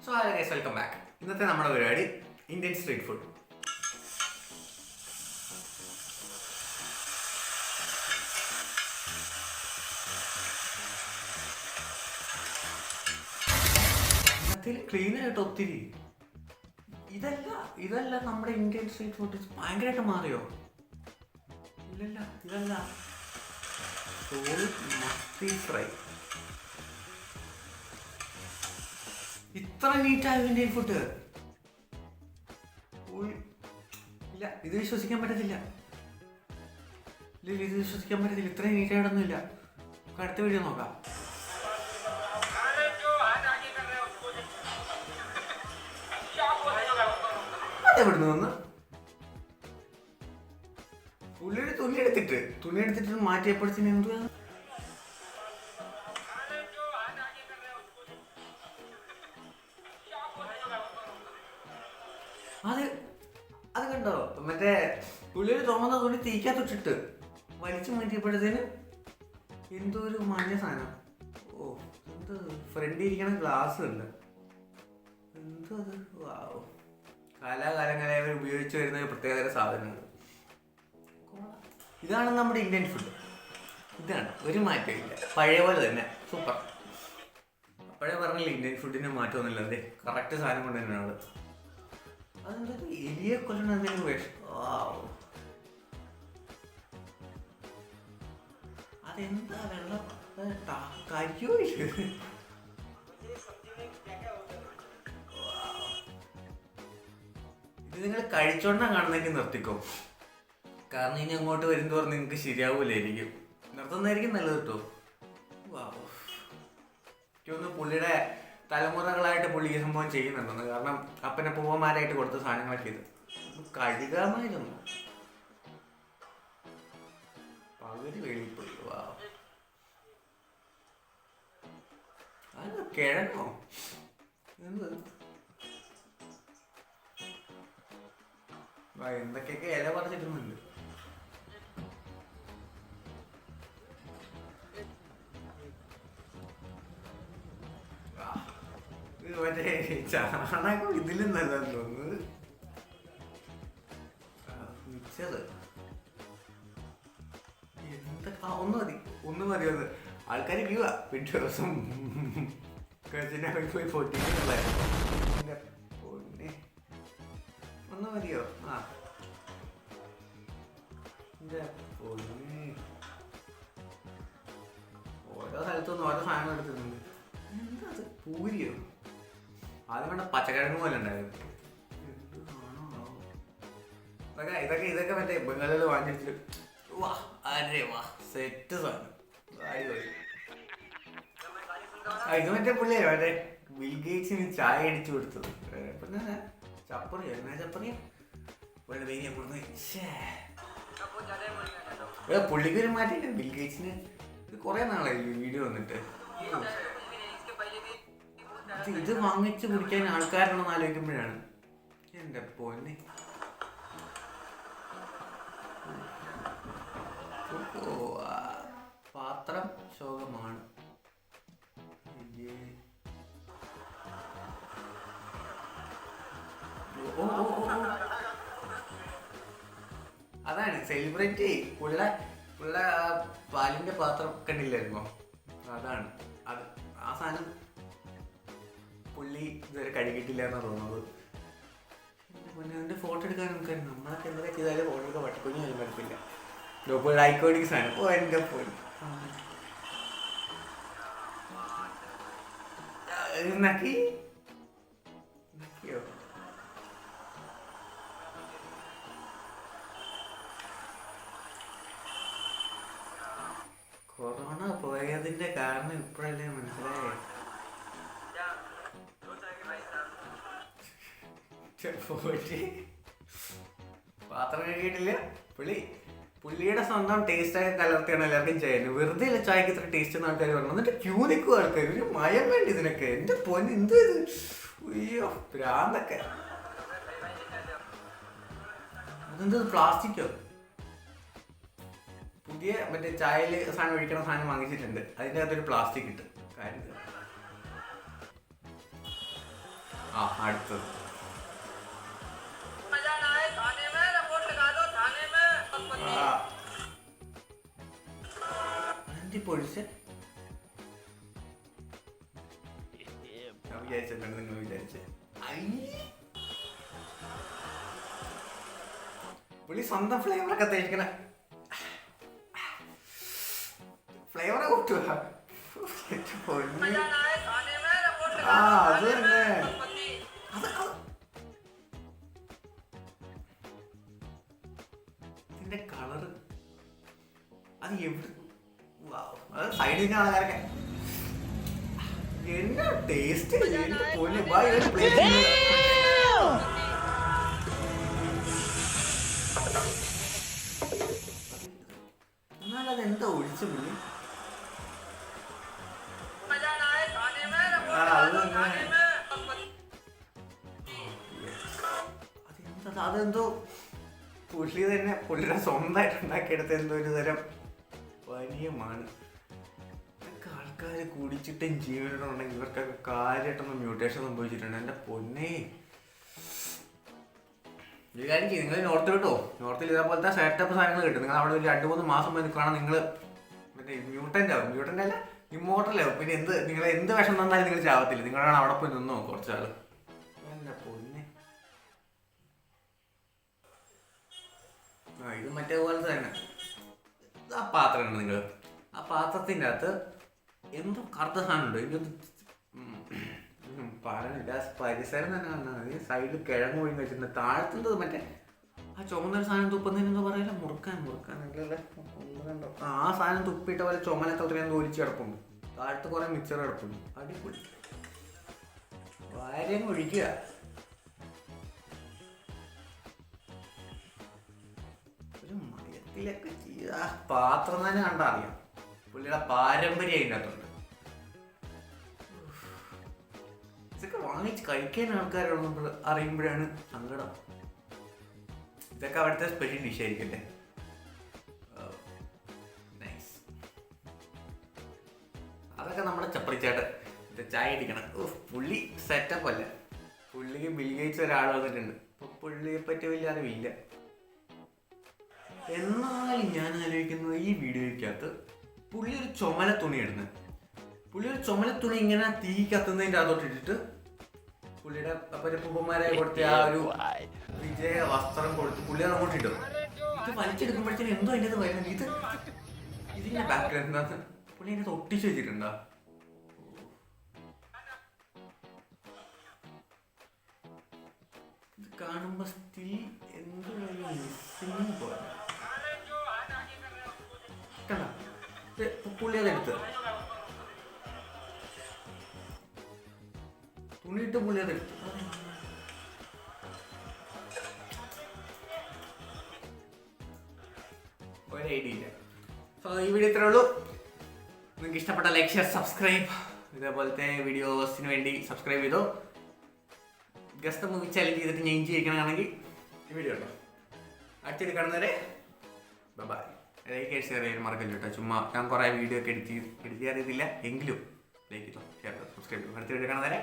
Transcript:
So hello guys, welcome back. ഇന്നത്തെ നമ്മുടെ പരിപാടി ഇന്ത്യൻ സ്ട്രീറ്റ് ഫുഡ്. ക്ലീൻ ആയിട്ട് ഒത്തിരി ഇതല്ല നമ്മുടെ ഇന്ത്യൻ സ്ട്രീറ്റ് ഫുഡ് ഭയങ്കരമായിട്ട് മാറിയോ? ഇല്ലല്ല, ഇതല്ല മത്തി ഫ്രൈ. ഇത്ര നീറ്റായ ഇന്ത്യൻ ഫുഡ് ഇല്ല, ഇത് വിശ്വസിക്കാൻ പറ്റത്തില്ല. ഇത്രയും നീറ്റായിട്ടൊന്നും ഇല്ല. അടുത്ത വീഡിയോ നോക്കാം. അതെവിടുന്ന് വന്ന് പുള്ളിയുടെ തുണി എടുത്തിട്ട് മാറ്റിയപ്പോഴത്തേന് എന്തുവാ അത് കണ്ടോ? മറ്റേ പുള്ളിയുടെ ചുമന്ന തുണി തീക്കാത്തിട്ടിട്ട് വലിച്ചു മാറ്റിയപ്പോഴത്തേന് എന്തോ ഒരു മഞ്ഞ സാധനം. ഓ, എന്ത് ഫ്രണ്ടിൽ ഇരിക്കണ ഗ്ലാസ് ഉണ്ട്. എന്തോ അത്. വാവ്, കാലാകാലങ്ങളെ അവർ ഉപയോഗിച്ച് വരുന്ന പ്രത്യേകതര സാധനങ്ങൾ. ഇതാണ് നമ്മുടെ ഇന്ത്യൻ ഫുഡ്. ഇതാണ്, ഒരു മാറ്റമില്ല, പഴയ പോലെ തന്നെ സൂപ്പർ. അപ്പോഴേ പറഞ്ഞില്ല ഇന്ത്യൻ ഫുഡിന് മാറ്റമൊന്നുമില്ല. അതെ, കറക്റ്റ് സാധനം കൊണ്ട് തന്നെയാണ്. അതെന്താ എലിയെ കൊല്ലണ എന്തെങ്കിലും വേഷം? അതെന്താ വെള്ളം കരിയോ? ഇത് നിങ്ങൾ കഴിച്ചോണ്ടാ കാണുന്നെങ്കിൽ നിർത്തിക്കോ. കാരണം ഇനി അങ്ങോട്ട് വരുന്നതോറും നിങ്ങൾക്ക് ശരിയാവൂലായിരിക്കും. നിർത്തുന്നതായിരിക്കും നല്ലത് കേട്ടോ. എനിക്കൊന്ന് പുള്ളിയുടെ തലമുറകളായിട്ട് പുള്ളി ഈ സംഭവം ചെയ്യുന്നുണ്ടെന്ന്. കാരണം അപ്പനെ പൂവന്മാരായിട്ട് കൊടുത്ത സാധനങ്ങളൊക്കെ ഇത് കഴുകാമായിരുന്നു. പകുതി വെളിപ്പോയി. അത് കിഴങ്ങോ? എന്ത് എന്തൊക്കെയൊക്കെ ഇല പറിച്ചിട്ടുന്നുണ്ട്. മറ്റേ ചാണകം ഇതിലും നല്ലതെന്ന് തോന്നുന്നത്. മിച്ചത് എന്തൊക്കെ ഒന്ന് മതി. ആൾക്കാർ ക്യൂവാ. പിറ്റേ ദിവസം പോയി പൊട്ടിക്കുള്ള ഒന്ന് മതിയോ? ഓരോ സ്ഥലത്തുനിന്ന് ഓരോ സാധനം എടുത്തിട്ടുണ്ട്. എന്താ അത്, പൂരിയോ? ആദ്യം കണ്ട പച്ചക്കിഴങ്ങ് പോലെ ഉണ്ടായിരുന്നു. ഇതൊക്കെ മറ്റേ ബംഗാളിൽ വാങ്ങിച്ചിട്ട് സെറ്റ് സാധനം. ഇത് മറ്റേ പുള്ളിയല്ലേ മറ്റേ ബിൽ ഗേറ്റ്സിന് ചായ അടിച്ചു കൊടുത്തത്. പിന്നെ ചപ്പറിയോ? എന്നാ ചപ്പറിയോ? പുള്ളിക്ക് ഒരു മാറ്റില്ല. ബിൽ ഗേറ്റ്സിന് ഇത് കുറെ നാളായി വീഡിയോ വന്നിട്ട്. ഇത് വാങ്ങിച്ച് കുടിക്കാൻ ആൾക്കാരുണ്ടെന്ന് ആലോചിക്കുമ്പോഴാണ് എൻ്റെ പൊന്നെ. പാത്രം ശോകമാണ്. അതാണ് സെലിബ്രിറ്റി. പുള്ള പാലിന്റെ പാത്രം കണ്ടില്ലായിരുന്നോ? അതാണ് അത്. ആ സാധനം പുള്ളി ഇതുവരെ കഴുകിയിട്ടില്ല എന്നാണ് തോന്നുന്നത്. അതിന്റെ ഫോട്ടോ എടുക്കാൻ നമുക്ക് നമ്മളൊക്കെ എന്തൊക്കെ ചെയ്താലും ഫോട്ടോ എടുക്കാൻ പട്ടിക്കുഞ്ഞു പോലും പറ്റത്തില്ല. ഐക്കോണിക് സാധനം. ഓ, എൻ്റെ പോയി നക്കിയോ? കൊറോണ പോയതിന്റെ കാരണം ഇപ്പോഴല്ലേ മനസ്സിലായേ. പാത്രം കഴുകിയിട്ടില്ല. പുള്ളിയുടെ സ്വന്തം ടേസ്റ്റൊക്കെ കലർത്തിയാണ് എല്ലാവർക്കും ചെയ്യുന്നത്. വെറുതെ ഇല്ല ചായക്ക് ഇത്ര ടേസ്റ്റ് എന്ന് ആൾക്കാർ പറഞ്ഞു. എന്നിട്ട് ക്യൂ നിൽക്കും ആൾക്കാർ. ഒരു മയം വേണ്ടി ഇതിനൊക്കെ. എൻ്റെ പൊന്ന്, എന്ത് ഇത്? അയ്യോ, ഭ്രാന്തൊക്കെ. അതെന്ത് പ്ലാസ്റ്റിക്കോ? പുതിയ മറ്റേ ചായയിൽ സാധനം ഒഴിക്കണ സാധനം വാങ്ങിച്ചിട്ടുണ്ട്. അതിൻ്റെ അകത്തൊരു പ്ലാസ്റ്റിക് ഇട്ട് കാര്യം. ആ അടുത്തത് പൊഴിച്ച് വിചാരിച്ചിട്ടുണ്ട് നിങ്ങൾ വിചാരിച്ച് പുള്ളി സ്വന്തം ഫ്ലേവറൊക്കെ തേക്കണ ഫ്ലേവറെ കൂട്ടുക ആ അത് തന്നെ ഇതിന്റെ കളറ് അത് എവിടെ അത് സൈഡിൽ നിന്ന് ആൾക്കാരൊക്കെ എന്നാ ടേസ്റ്റ് എന്നാലത് എന്താ ഒഴിച്ചു പുള്ളി അതെന്തോ പുള്ളി തന്നെ പുള്ളിയുടെ സ്വന്തമായിട്ട് ഉണ്ടാക്കിയെടുത്ത എന്തോ ഒരു തരം വലിയമാണ്. ഇതൊക്കെ ആൾക്കാർ കുടിച്ചിട്ടും ജീവനുണ്ടെങ്കിൽ ഇവർക്കൊക്കെ കാര്യമായിട്ടൊന്നും മ്യൂട്ടേഷൻ സംഭവിച്ചിട്ടുണ്ട്. എൻ്റെ പൊന്നേ ഒരു കാര്യം ചെയ്യും, നിങ്ങൾ നോർത്തിൽ കിട്ടോ, നോർത്തിൽ ഇതേപോലത്തെ സെറ്റപ്പ് സാധനങ്ങൾ കിട്ടും. നിങ്ങൾ അവിടെ ഒരു 2-3 മാസം പോയി നിൽക്കുകയാണെങ്കിൽ നിങ്ങൾ മറ്റേ മ്യൂട്ടൻ്റ് ആവും. മ്യൂട്ടൻ്റ് അല്ല ഇമ്മോർട്ടലാവും. പിന്നെ നിങ്ങൾ എന്ത് വിഷം തന്നാലും നിങ്ങൾ ചാവത്തില്ല. നിങ്ങളാണ് അവിടെ പോയി നിന്നോ കുറച്ചാൾ. എൻ്റെ പൊന്നെ ഇത് മറ്റേ പോലത്തെ തന്നെ ആ പാത്രമാണ്. നിങ്ങൾ ആ പാത്രത്തിൻ്റെ അകത്ത് എന്തോ കറുത്ത സാധനമുണ്ട്. എനിക്കൊന്ന് പറഞ്ഞില്ല, പരിസരം തന്നെ വന്നാൽ മതി. സൈഡിൽ കിഴങ്ങ് ഒഴിഞ്ഞ് വെച്ചിട്ടുണ്ട്. താഴത്തുന്നത് മറ്റേ ആ ചുമന്നൊരു സാധനം തുപ്പുന്നതിന് എന്താ പറയില്ല, മുറുക്കാൻ ആ സാധനം തുപ്പിയിട്ട പോലെ ചുമലൊക്കെ അത്രയും തോലിച്ച് കിടപ്പുണ്ട്. താഴത്ത് കുറെ മിക്സർ കിടപ്പുണ്ട്. അടിപൊളി വാര്യം ഒഴിക്കുക. ഒരു മയത്തിലൊക്കെ ചെയ്ത പാത്രം തന്നെ കണ്ടാ അറിയാം പുള്ളിയുടെ പാരമ്പര്യം അതിൻ്റെ അകത്തുണ്ട്. ഇതൊക്കെ വാങ്ങിച്ച് കഴിക്കാൻ ആൾക്കാരുള്ള അറിയുമ്പോഴാണ് സങ്കടം. ഇതൊക്കെ അവിടുത്തെ സ്പെഷ്യൽ ഡിഷ് ആയിരിക്കട്ടെ. നൈസ്. അതൊക്കെ നമ്മുടെ ചപ്പറിച്ചാട്ട് ഇത് ചായ അടിക്കണം. പുള്ളി സെറ്റപ്പ് അല്ല. പുള്ളിക്ക് ബിൽ ഗേറ്റ്സ് ഒരാൾ വന്നിട്ടുണ്ട്. അപ്പൊ പുള്ളിയെ പറ്റി വലിയ അറിവില്ല. എന്നാലും ഞാൻ ആലോചിക്കുന്നത് ഈ വീഡിയോയ്ക്കകത്ത് പുള്ളി ഒരു ചുമല തുണി ഇടുന്നത്. പുള്ളി ഒരു ചുമല തുണി ഇങ്ങനെ തീ കത്തുന്നതിൻ്റെ അകത്തോട്ട് ഇട്ടിട്ട് പുള്ളിയുടെ പൂപ്പന്മാരെ കൊടുത്ത ആ ഒരു വിജയ വസ്ത്രം കൊടുത്ത് പുള്ളി അത് അങ്ങോട്ട് ഇടും. ഇത് വലിച്ചെടുക്കുമ്പോഴത്തേനും എന്തോ അതിൻ്റെ അത് വരുന്നത്. ഇതിന്റെ ബാക്ക്ഗ്രൗണ്ട് എന്താ പുള്ളി അതിൻ്റെ ഒട്ടിച്ച് വെച്ചിട്ടുണ്ടോ? ഇത് കാണുമ്പോ സ്റ്റിൽ എന്തോ മിസ്സിങ് പോലെ കണ്ട. പുള്ളി അതെടുത്ത് തുണിയിട്ട് പുള്ളി അതെടുത്ത്. ഒരു ഐഡിയ ഇല്ല. സോ ഈ വീഡിയോ ഇത്രേ ഉള്ളൂ. നിങ്ങൾക്ക് ഇഷ്ടപ്പെട്ട ലൈക്ക്, ഷെയർ, സബ്സ്ക്രൈബ്. ഇതേപോലത്തെ വീഡിയോസിന് വേണ്ടി സബ്സ്ക്രൈബ് ചെയ്തോ. ഗസ്റ്റ് മൂവി ചാലഞ്ച് ചെയ്തിട്ട് ഞാൻ ചെയ്യിക്കണമെങ്കിൽ ഈ വീഡിയോ ഉണ്ടോ അടുത്തിട്ട് കാണുന്നവരെ ബൈ. ലൈക്ക് ഷെയർ ചെയ്യാൻ മറക്കല്ലോ കേട്ടോ. ചുമ്മാ ഞാൻ കുറേ വീഡിയോ ഒക്കെ എഡിറ്റ് ചെയ്യാറിയതില്ല എങ്കിലും ലൈക്ക് ചെയ്തോ, ഷെയർ ചെയ്തോ, സബ്സ്ക്രൈബ് ചെയ്തോ. അടുത്ത വീഡിയോ കാണുന്നവരെ